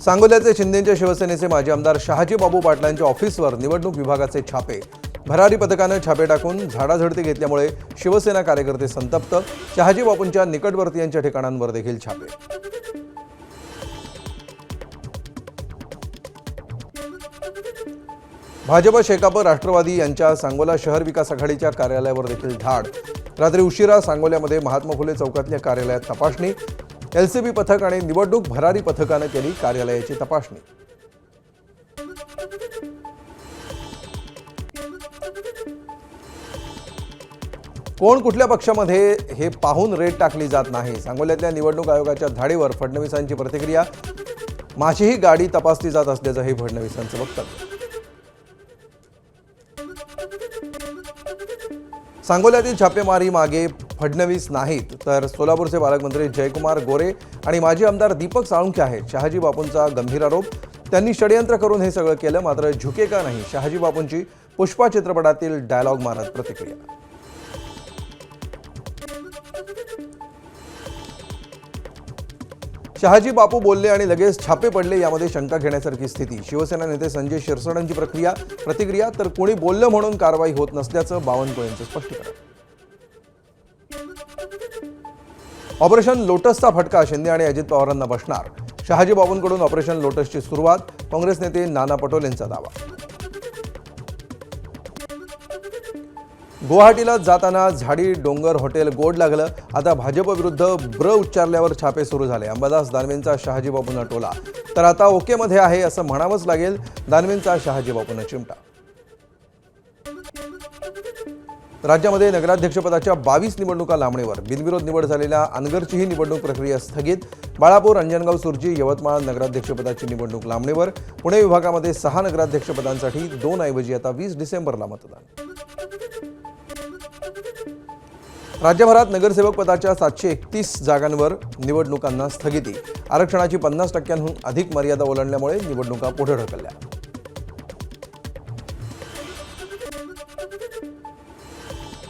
सांगोल्याचे शिंदेच्या शिवसेनेचे माजी आमदार शहाजी बापू पाटलांच्या ऑफिसवर निवडणूक विभागाचे छापे. भरारी पथकाने छापे टाकून झाडाझडती घेतल्यामुळे शिवसेना कार्यकर्ते संतप्त. शहाजी बापूंच्या निकटवर्तीयांच्या ठिकाणांवर देखील छापे. भाजप शेकाप राष्ट्रवादी यांच्या सांगोला शहर विकास आघाडीच्या कार्यालयावर देखील धाड. रात्री उशिरा सांगोल्यामध्ये महात्मा फुले चौकातल्या कार्यालयात तपासणी. एलसीबी पथक आणि निवडणूक भरारी पथकाने केली कार्यालयाची तपासणी. कोण कुठल्या पक्षामध्ये हे पाहून रेट टाकली जात नाही. सांगोल्यातल्या निवडणूक आयोगाच्या धाडीवर फडणवीसांची प्रतिक्रिया. माझीही गाडी तपासली जात असल्याचंही फडणवीसांचं वक्तव्य. सांगोल्यातील छापेमारी मागे फडणवीस नाहीत तर सोलापूरचे पालकमंत्री जयकुमार गोरे आणि माजी आमदार दीपक साळुंखे आहेत. शहाजी बापूंचा गंभीर आरोप. त्यांनी षडयंत्र करून हे सगळं केलं, मात्र झुके का नाही. शहाजी बापूंची पुष्पा चित्रपटातील डायलॉग मारत प्रतिक्रिया. शहाजी बापू बोलले आणि लगेच छापे पडले, यामध्ये शंका घेण्यासारखी स्थिती. शिवसेना नेते संजय शिरसाटांची प्रतिक्रिया. तर कोणी बोललं म्हणून कारवाई होत नसल्याचं बावनकुळेंचं स्पष्टीकरण. ऑपरेशन लोटसचा फटका शिंदे आणि अजित पवारांना बसणार. शहाजी बापूंकडून ऑपरेशन लोटसची सुरुवात. काँग्रेस नेते नाना पटोलेंचा दावा. गुवाहाटीला जाताना झाडी डोंगर हॉटेल गोड लागलं. आता भाजप विरुद्ध ब्र उच्चारल्यावर छापे सुरू झाले. अंबादास दानवेंचा शहाजी बापूंना टोला. तर आता ओकेमध्ये आहे असं म्हणावंच लागेल. दानवेंचा शहाजी बापूंना चिमटा. राज्यामध्ये नगराध्यक्षपदाच्या 22 निवडणुका लांबणीवर. बिनविरोध निवड झालेल्या अनगरचीही निवडणूक प्रक्रिया स्थगित. बाळापूर, अंजनगाव, सुरजी, यवतमाळ नगराध्यक्षपदाची निवडणूक लांबणीवर. पुणे विभागामध्ये 6 नगराध्यक्षपदांसाठी 2 ऐवजी आता 20 डिसेंबरला मतदान. राज्यभरात नगरसेवक पदाच्या 731 जागांवर निवडणुकांना स्थगिती. आरक्षणाची 50% अधिक मर्यादा ओलांडल्यामुळे निवडणुका पुढे ढकलल्या.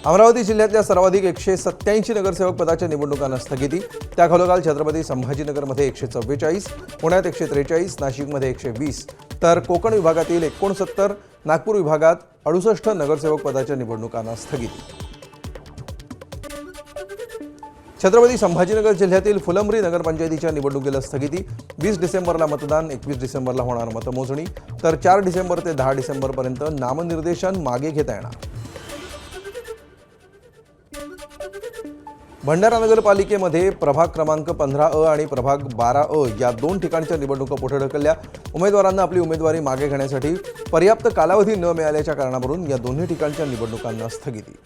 अमरावती जिल्ह्यातल्या सर्वाधिक 187 नगरसेवक पदाच्या निवडणुकांना स्थगिती. त्याखालोखाल छत्रपती संभाजीनगरमध्ये 144, पुण्यात 143, नाशिकमध्ये 120, तर कोकण विभागातील 69, नागपूर विभागात 68 नगरसेवक पदाच्या निवडणुकांना स्थगिती. छत्रपती संभाजीनगर जिल्ह्यातील फुलंब्री नगरपंचायतीच्या निवडणुकीला स्थगिती. 20 डिसेंबरला मतदान, 21 डिसेंबरला होणार मतमोजणी, तर 4 डिसेंबर ते 10 डिसेंबरपर्यंत नामनिर्देशन मागे घेता येणार. भंडारा नगरपालिकेमध्ये प्रभाग क्रमांक 15A आणि प्रभाग 12A या 2 ठिकाणच्या निवडणुका पुढे ढकलल्या. उमेदवारांना आपली उमेदवारी मागे घेण्यासाठी पर्याप्त कालावधी न मिळाल्याच्या कारणावरून या दोन्ही ठिकाणच्या निवडणुकांना स्थगिती.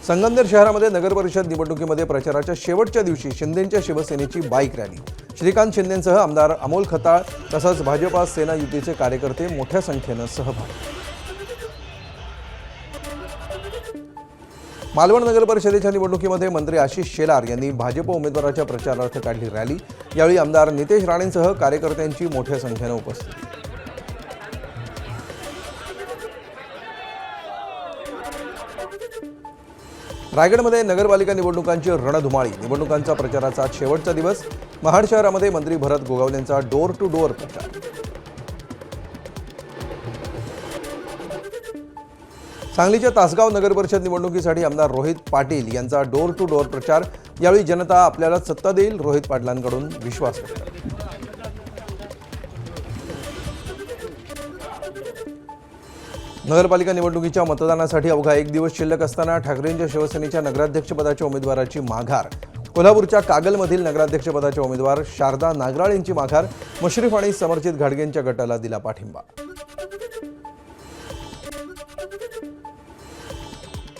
संगमनेर शहरामध्ये नगरपरिषद निवडणुकीमध्ये प्रचाराच्या शेवटच्या दिवशी शिंदेच्या शिवसेनेची बाईक रॅली. श्रीकांत शिंदेंसह आमदार अमोल खताळ तसंच भाजपा सेना युतीचे कार्यकर्ते मोठ्या संख्येनं सहभागी. मालवण नगरपरिषदेच्या निवडणुकीमध्ये मंत्री आशिष शेलार यांनी भाजप उमेदवाराच्या प्रचारार्थ काढली रॅली. यावेळी आमदार नितेश राणेंसह कार्यकर्त्यांची मोठ्या संख्येनं उपस्थिती. रायगडमध्ये नगरपालिका निवडणुकांची रणधुमाळी. निवडणुकांचा प्रचाराचा शेवटचा दिवस. महाड शहरामध्ये मंत्री भरत गोगावलेंचा डोर टू डोर प्रचार. सांगलीच्या तासगाव नगरपरिषद निवडणुकीसाठी आमदार रोहित पाटील यांचा डोर टू डोर प्रचार. यावेळी जनता आपल्याला सत्ता देईल, रोहित पाटलांकडून विश्वास व्यक्त. नगरपालिका निवडणुकीच्या मतदानासाठी अवघा 1 दिवस शिल्लक असताना ठाकरेंच्या शिवसेनेच्या नगराध्यक्षपदाच्या उमेदवाराची माघार. कोल्हापूरच्या कागलमधील नगराध्यक्षपदाच्या उमेदवार शारदा नागराळ यांची माघार. मुश्रीफ आणि समर्जित घाडगेंच्या गटाला दिला पाठिंबा.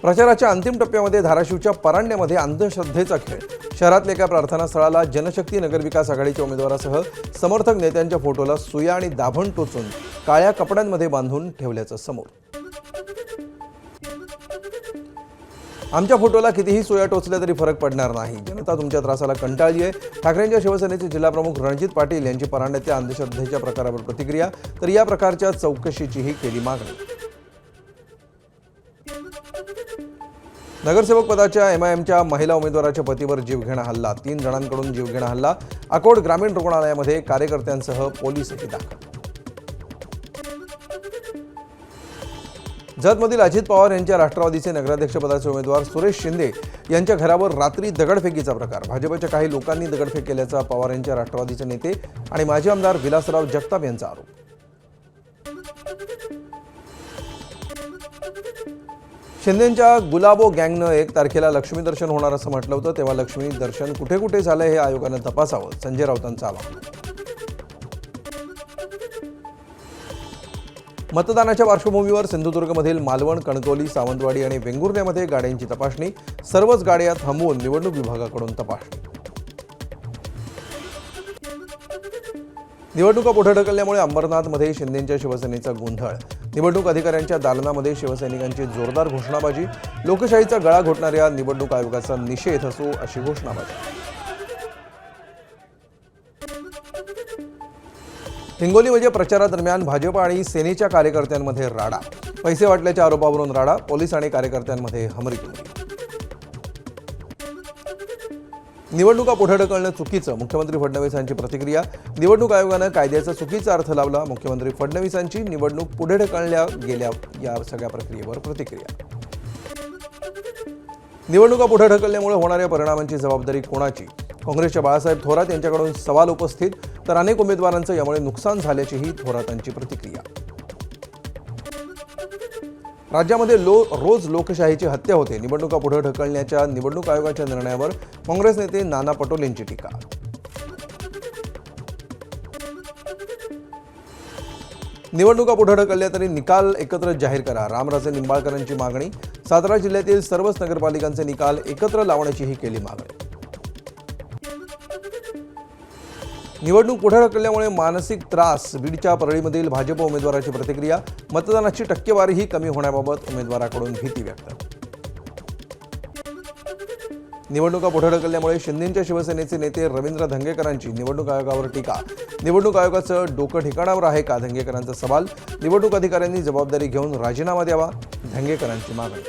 प्रचाराच्या अंतिम टप्प्यामध्ये धाराशिवच्या परांड्यामध्ये अंधश्रद्धेचा खेळ. शहरातल्या एका प्रार्थना स्थळाला जनशक्ती नगरविकास आघाडीच्या उमेदवारासह समर्थक नेत्यांच्या फोटोला सुया आणि दाभण टोचून काळ्या कपड्यांमध्ये बांधून ठेवल्याचं समोर. आमच्या फोटोला कितीही सुया टोचल्या तरी फरक पडणार नाही. जनता तुमच्या त्रासाला कंटाळली आहे. ठाकरेंच्या शिवसेनेचे जिल्हाप्रमुख रणजित पाटील यांची परांड्यातल्या अंधश्रद्धेच्या प्रकारावर प्रतिक्रिया. तर या प्रकारच्या चौकशीचीही केली मागणी. नगरसेवक पदाच्या MIMच्या महिला उमेदवाराच्या पतीवर जीवघेणा हल्ला, 3 जणांकडून जीवघेणा हल्ला. अकोट ग्रामीण रुग्णालयामध्ये कार्यकर्त्यांसह पोलीसही दाखल. जतमधील अजित पवार यांच्या राष्ट्रवादीचे नगराध्यक्षपदाचे उमेदवार सुरेश शिंदे यांच्या घरावर रात्री दगडफेकीचा प्रकार. भाजपच्या काही लोकांनी दगडफेक केल्याचा पवार यांच्या राष्ट्रवादीचे नेते आणि माजी आमदार विलासराव जगताप यांचा आरोप. शिंदेंच्या गुलाबो गँगनं 1 तारखेला लक्ष्मी दर्शन होणार असं म्हटलं होतं, तेव्हा लक्ष्मी दर्शन कुठे कुठे झालंय हे आयोगानं तपासावं, संजय राऊतांचं आवाहन. मतदानाच्या पार्श्वभूमीवर सिंधुदुर्गमधील मालवण, कणकवली, सावंतवाडी आणि वेंगुर्ल्यामध्ये गाड्यांची तपासणी. सर्वच गाड्या थांबवून निवडणूक विभागाकडून तपासणी. निवडणुका पुढे ढकलल्यामुळे अंबरनाथमध्ये शिंदेंच्या शिवसेनेचा गोंधळ. निवडणूक अधिकाऱ्यांच्या दालनामध्ये शिवसैनिकांची जोरदार घोषणाबाजी. लोकशाहीचा गळा घोटणाऱ्या निवडणूक आयोगाचा निषेध असो अशी घोषणाबाजी. हिंगोलीमध्ये प्रचारादरम्यान भाजप आणि सेनेच्या कार्यकर्त्यांमध्ये राडा. पैसे वाटल्याच्या आरोपावरून राडा. पोलीस आणि कार्यकर्त्यांमध्ये हमरीतुमरी. निवडणुका पुढे ढकलणं चुकीचं, मुख्यमंत्री फडणवीसांची प्रतिक्रिया. निवडणूक आयोगानं कायद्याचा चुकीचा अर्थ लावला. मुख्यमंत्री फडणवीसांची निवडणूक पुढे ढकलल्या गेल्या या सगळ्या प्रक्रियेवर प्रतिक्रिया. निवडणुका पुढे ढकलल्यामुळे होणाऱ्या परिणामांची जबाबदारी कोणाची? काँग्रेसच्या बाळासाहेब थोरात यांच्याकडून सवाल उपस्थित. तर अनेक उमेदवारांचं यामुळे नुकसान झाल्याचीही थोरातांची प्रतिक्रिया. राज्यामध्ये रोज लोकशाहीची हत्या होते. निवडणुका पुढे ढकलण्याच्या निवडणूक आयोगाच्या निर्णयावर काँग्रेस नेते नाना पटोलेंची टीका. निवडणुका पुढे ढकलल्या तरी निकाल एकत्र जाहीर करा, रामराजे निंबाळकरांची मागणी. सातारा जिल्ह्यातील सर्वच नगरपालिकांचे निकाल एकत्र लावण्याचीही केली मागणी. निवडणूक पुढे ढकलल्यामुळे मानसिक त्रास. बीडच्या परळीमधील भाजप उमेदवाराची प्रतिक्रिया. मतदानाची टक्केवारीही कमी होण्याबाबत उमेदवाराकडून भीती व्यक्त. निवडणुका पुढे ढकलल्यामुळे शिंदेंच्या शिवसेनेचे नेते रवींद्र धंगेकरांची निवडणूक आयोगावर टीका. निवडणूक आयोगाचं डोकं ठिकाणावर आहे का? धंगेकरांचा सवाल. निवडणूक अधिकाऱ्यांनी जबाबदारी घेऊन राजीनामा द्यावा, धंगेकरांची मागणी.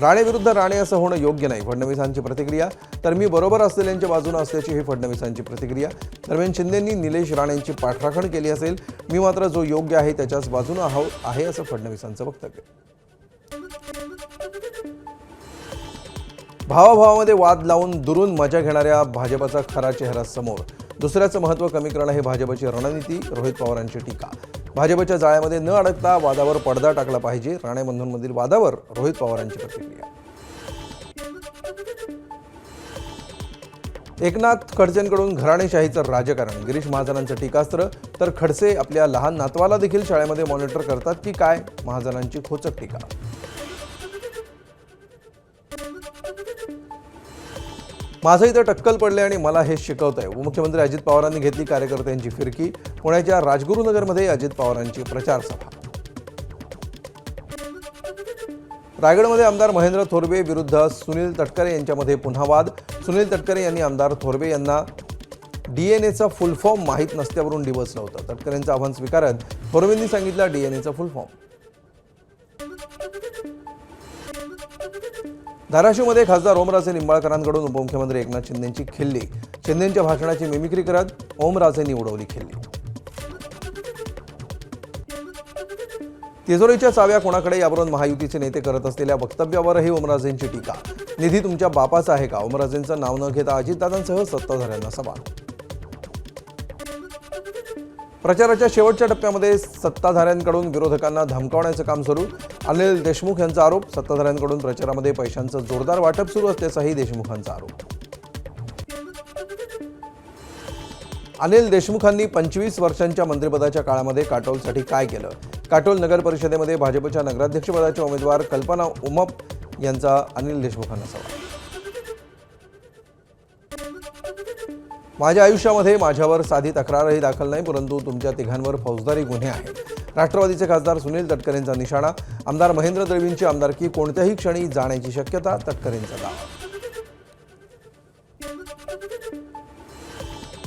राणे विरुद्ध राणे असं होणं योग्य नाही, फडणवीसांची प्रतिक्रिया. तर मी बरोबर असलेल्यांच्या बाजूने असल्याची ही फडणवीसांची प्रतिक्रिया. दरम्यान शिंदेंनी निलेश राणेंची पाठराखण केली असेल, मी मात्र जो योग्य आहे त्याच्याच बाजूने आहे असं फडणवीसांचं वक्तव्य. भावाभावामध्ये वाद लावून दुरून मजा घेणाऱ्या भाजपचा खरा चेहरा समोर. दुसऱ्याचं महत्त्व कमी करणं हे भाजपची रणनीती, रोहित पवारांची टीका. भाजपच्या जाळ्यामध्ये न अडकता वादावर पडदा टाकला पाहिजे, राणे बंधूंमधील वादावर रोहित पवारांची प्रतिक्रिया. एकनाथ खडसेंकडून घराणेशाहीचं राजकारण. गिरीश महाजनांचं टीकास्त्र. तर खडसे आपल्या लहान नातवाला देखील शाळेमध्ये मॉनिटर करतात की काय? महाजनांची खोचक टीका. माझं इथं टक्कल पडले आणि मला हे शिकवतंय. उपमुख्यमंत्री अजित पवारांनी घेतली कार्यकर्त्यांची फिरकी. पुण्याच्या राजगुरुनगरमध्ये अजित पवारांची प्रचार सभा. रायगडमध्ये आमदार महेंद्र थोरवे विरुद्ध सुनील तटकरे यांच्यामध्ये पुन्हा वाद. सुनील तटकरे यांनी आमदार थोरवे यांना DNAचा फुल फॉर्म माहीत नसल्यावरून डिवचलं होतं. तटकरेंचं आव्हान स्वीकारत थोरवेंनी सांगितलं DNAचा फुल फॉर्म. धाराशिवमध्ये खासदार ओमराजे निंबाळकरांकडून उपमुख्यमंत्री एकनाथ शिंदेंची खिल्ली. शिंदेंच्या भाषणाची मिमिक्री करत ओमराजेंनी उडवली खिल्ली. तिजोरीच्या चाव्या कोणाकडे यावरून महायुतीचे नेते करत असलेल्या वक्तव्यावरही ओमराजेंची टीका. निधी तुमच्या बापाचा आहे का? ओमराजेंचं नाव न घेता अजितदादांसह सत्ताधाऱ्यांना सवाल. प्रचाराच्या शेवटच्या टप्प्यामध्ये सत्ताधाऱ्यांकडून विरोधकांना धमकावण्याचं काम सुरू. अनिल देशमुख यांचा आरोप. सत्ताधाऱ्यांकडून प्रचारामध्ये पैशांचं जोरदार वाटप सुरू असल्याचाही देशमुखांचा आरोप. अनिल देशमुखांनी 25 वर्षांच्या मंत्रिपदाच्या काळामध्ये काटोलसाठी काय केलं? काटोल नगर परिषदेमध्ये भाजपच्या नगराध्यक्षपदाच्या उमेदवार कल्पना उमप यांचा अनिल देशमुखांना सवाल. माझ्या आयुष्यामध्ये माझ्यावर साधी तक्रारही दाखल नाही, परंतु तुमच्या तिघांवर फौजदारी गुन्हे आहेत. राष्ट्रवादीचे खासदार सुनील तटकरेंचा निशाणा. आमदार महेंद्र दळवींची आमदारकी कोणत्याही क्षणी जाण्याची शक्यता, तटकरेंचा दावा.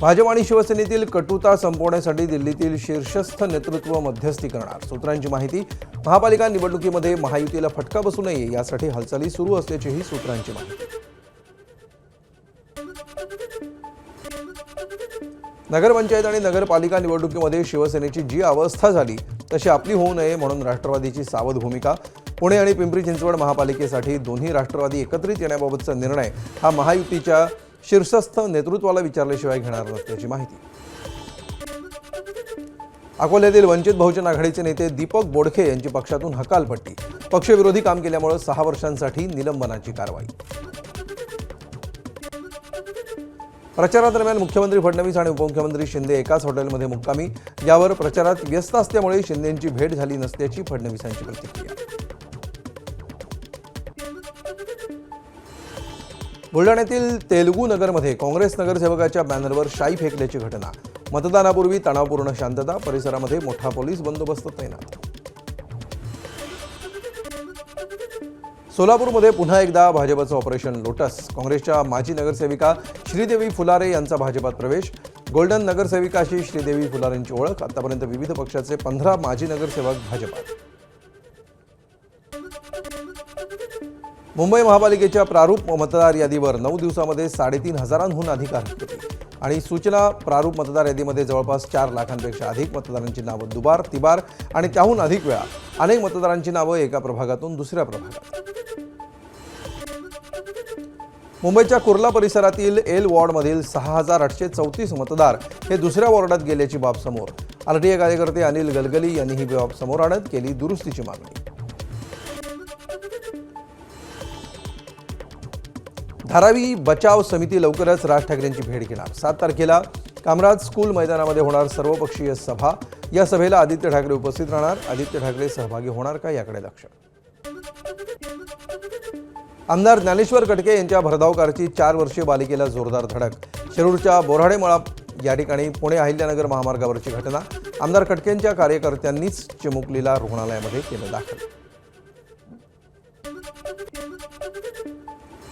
भाजप आणि शिवसेनेतील कटुता संपवण्यासाठी दिल्लीतील शीर्षस्थ नेतृत्व मध्यस्थी करणार. सूत्रांची माहिती. महापालिका निवडणुकीमध्ये महायुतीला फटका बसू नये यासाठी हालचाली सुरू असल्याचीही सूत्रांची माहिती. नगरपंचायत आणि नगरपालिका निवडणुकीमध्ये शिवसेनेची जी अवस्था झाली तशी आपली होऊ नये म्हणून राष्ट्रवादीची सावध भूमिका. पुणे आणि पिंपरी चिंचवड महापालिकेसाठी दोन्ही राष्ट्रवादी एकत्रित येण्याबाबतचा निर्णय हा महायुतीच्या शीर्षस्थ नेतृत्वाला विचारल्याशिवाय घेणार नसल्याची माहिती. अकोल्यातील वंचित बहुजन आघाडीचे नेते दीपक बोडखे यांची पक्षातून हकालपट्टी. पक्षविरोधी काम केल्यामुळे 6 वर्षांसाठी निलंबनाची कारवाई. प्रचारादरम्यान मुख्यमंत्री फडणवीस आणि उपमुख्यमंत्री शिंदे एकाच हॉटेलमध्ये मुक्कामी. यावर प्रचारात व्यस्त असल्यामुळे शिंदेंची भेट झाली नसल्याची फडणवीसांची प्रतिक्रिया. बुलढाण्यातील तेलुगू नगरमध्ये काँग्रेस नगरसेवकाच्या बॅनरवर शाई फेकल्याची घटना. मतदानापूर्वी तणावपूर्ण शांतता. परिसरामध्ये मोठा पोलीस बंदोबस्त तैनात. सोलापूरमध्ये पुन्हा एकदा भाजपचं ऑपरेशन लोटस. काँग्रेसच्या माजी नगरसेविका श्रीदेवी फुलारे यांचा भाजपात प्रवेश. गोल्डन नगरसेविकाशी श्रीदेवी फुलारेंची ओळख. आतापर्यंत विविध पक्षाचे 15 माजी नगरसेवक भाजपात. मुंबई महापालिकेच्या प्रारूप मतदार यादीवर 9 दिवसामध्ये 3,500हून अधिक हरकती आणि सूचना. प्रारूप मतदार यादीमध्ये जवळपास 4 लाखांपेक्षा अधिक मतदारांची नावं दुबार, तिबार आणि त्याहून अधिक वेळा. अनेक मतदारांची नावं एका प्रभागातून दुसऱ्या प्रभागात. मुंबईच्या कुर्ला परिसरातील एल वॉर्डमधील 6,834 मतदार हे दुसऱ्या वॉर्डात गेल्याची बाब समोर. आरटीआय कार्यकर्ते अनिल गलगली यांनी ही बाब समोर आणत केली दुरुस्तीची मागणी. धारावी बचाव समिती लवकरच राज ठाकरेंची भेट घेणार. 7 तारखेला कामराज स्कूल मैदानामध्ये होणार सर्वपक्षीय सभा. या सभेला आदित्य ठाकरे उपस्थित राहणार. आदित्य ठाकरे सहभागी होणार का याकडे लक्ष. आमदार ज्ञानेश्वर कटके यांच्या भरधाव कारची 4 वर्षीय बालिकेला जोरदार धडक. शिरूरच्या बोराडेमळा या ठिकाणी पुणे अहिल्यानगर महामार्गावरची घटना. आमदार कटकेंच्या कार्यकर्त्यांनीच चिमुकलीला रुग्णालयामध्ये केलं दाखल.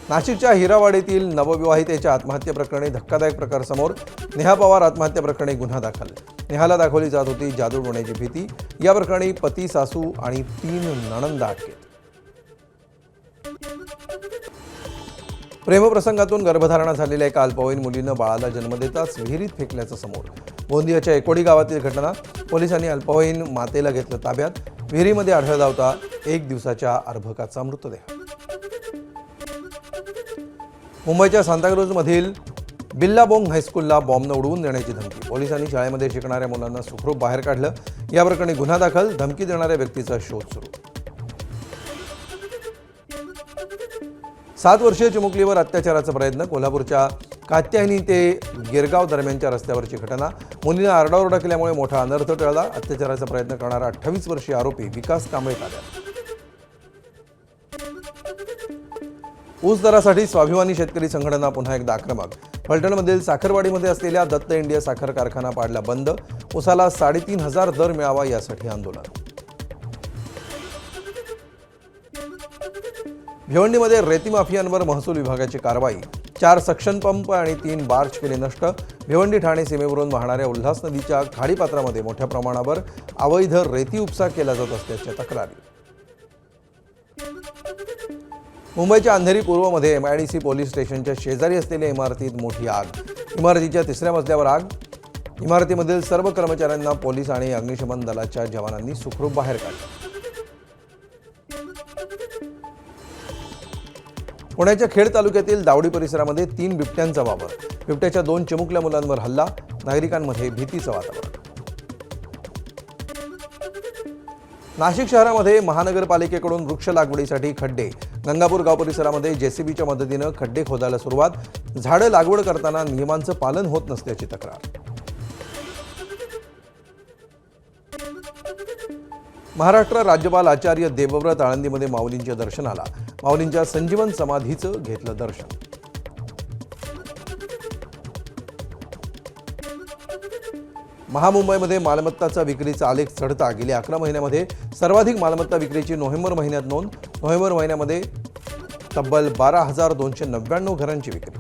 नाशिकच्या हिरावाडीतील नवविवाहितेच्या आत्महत्येप्रकरणी धक्कादायक प्रकार समोर. नेहा पवार आत्महत्या प्रकरणी गुन्हा दाखल. नेहाला दाखवली जात होती जादू टोण्याची भीती. या प्रकरणी पती, सासू आणि 3 नणंदा अटकेत. प्रेमप्रसंगातून गर्भधारणा झालेल्या एका अल्पवयीन मुलीनं बाळाला जन्म देताच विहिरीत फेकल्याचं समोर. गोंदियाच्या एकोडी गावातील घटना. पोलिसांनी अल्पवयीन मातेला घेतलं ताब्यात. विहिरीमध्ये आढळला होता 1 दिवसाच्या अर्भकाचा मृतदेह. मुंबईच्या सांताक्रूजमधील बिल्लाबोंग हायस्कूलला बॉम्बनं उडवून देण्याची धमकी. पोलिसांनी शाळेमध्ये शिकणाऱ्या मुलांना सुखरूप बाहेर काढलं. या प्रकरणी गुन्हा दाखल. धमकी देणाऱ्या व्यक्तीचा शोध सुरू. 7 वर्षीय चिमुकलीवर अत्याचाराचा प्रयत्न. कोल्हापूरच्या कात्यायनी ते गिरगाव दरम्यानच्या रस्त्यावरची घटना. मुलीनं आरडाओरडा केल्यामुळे मोठा अनर्थ टळला. अत्याचाराचा प्रयत्न करणारा 28 वर्षीय आरोपी विकास कांबळे ताब्यात. ऊस दरासाठी स्वाभिमानी शेतकरी संघटना पुन्हा एकदा आक्रमक. फलटणमधील साखरवाडीमध्ये असलेल्या दत्त इंडिया साखर कारखाना पाडला बंद. ऊसाला 3,500 दर मिळावा यासाठी आंदोलन. भिवंडीमध्ये रेती माफियांवर महसूल विभागाची कारवाई. 4 सक्शन पंप आणि 3 बार्ज केले नष्ट. भिवंडी ठाणे सीमेवरून वाहणाऱ्या उल्हास नदीच्या खाडीपात्रामध्ये मोठ्या प्रमाणावर अवैध रेती उपसा केला जात असल्याच्या तक्रारी. मुंबईच्या अंधेरी पूर्वमध्ये MIDC पोलीस स्टेशनच्या शेजारी असलेल्या इमारतीत मोठी आग. इमारतीच्या 3ऱ्या मजल्यावर आग. इमारतीमधील सर्व कर्मचाऱ्यांना पोलीस आणि अग्निशमन दलाच्या जवानांनी सुखरूप बाहेर काढले. पुण्याच्या खेड तालुक्यातील दावडी परिसरामध्ये 3 बिबट्यांचा वावर. बिबट्याच्या 2 चिमुकल्या मुलांवर हल्ला. नागरिकांमध्ये भीतीचं वातावरण. नाशिक शहरामध्ये महानगरपालिकेकडून वृक्ष लागवडीसाठी खड्डे. गंगापूर गाव परिसरामध्ये JCBच्या मदतीनं खड्डे खोदायला सुरुवात. झाडं लागवड करताना नियमांचं पालन होत नसल्याची तक्रार. महाराष्ट्र राज्यपाल आचार्य देवव्रत आळंदीमध्ये माऊलींच्या दर्शनाला. माऊलींच्या संजीवन समाधीचं घेतलं दर्शन. महामुंबईमध्ये मालमत्ताचा विक्रीचा आलेख चढता. गेल्या 11 महिन्यामध्ये सर्वाधिक मालमत्ता विक्रीची नोव्हेंबर महिन्यात नोंद. नोव्हेंबर महिन्यामध्ये तब्बल 12,299 घरांची विक्री.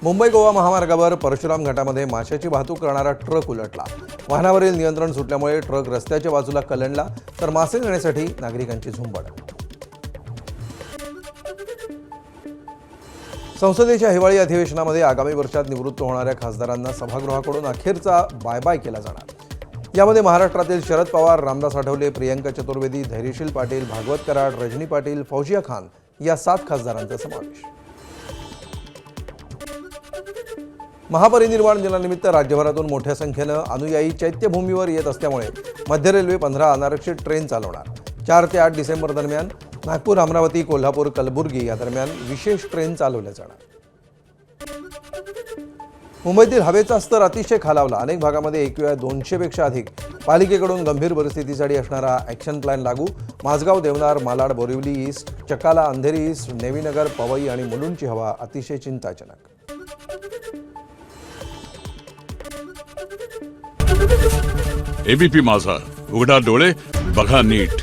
मुंबई गोवा महामार्गावर परशुराम घाटामध्ये माशाची वाहतूक करणारा ट्रक उलटला. वाहनावरील नियंत्रण सुटल्यामुळे ट्रक रस्त्याच्या बाजूला कलंडला, तर मासे नेण्यासाठी नागरिकांची झुंबड. संसदेच्या हिवाळी अधिवेशनामध्ये आगामी वर्षात निवृत्त होणाऱ्या खासदारांना सभागृहाकडून अखेरचा बाय बाय केला जाणार. यामध्ये महाराष्ट्रातील शरद पवार, रामदास आठवले, प्रियंका चतुर्वेदी, धैर्यशील पाटील, भागवत कराड, रजनी पाटील, फौजिया खान या 7 खासदारांचा समावेश. महापरिनिर्वाण दिनानिमित्त राज्यभरातून मोठ्या संख्येनं अनुयायी चैत्यभूमीवर येत असल्यामुळे मध्य रेल्वे 15 अनारक्षित ट्रेन चालवणार. 4 ते 8 डिसेंबर दरम्यान नागपूर, अमरावती, कोल्हापूर, कलबुर्गी या दरम्यान विशेष ट्रेन चालवल्या जाणार. मुंबईतील हवेचा स्तर अतिशय खालावला. अनेक भागामध्ये एकवेळा 200पेक्षा अधिक. पालिकेकडून गंभीर परिस्थितीसाठी असणारा ॲक्शन प्लॅन लागू. माझगाव, देवनार, मालाड, बोरिवली ईस्ट, चकाला, अंधेरी ईस्ट, नेवीनगर, पवई आणि मुलुंडची हवा अतिशय चिंताजनक. एबीपी माझा, उघडा डोळे बघा नीट.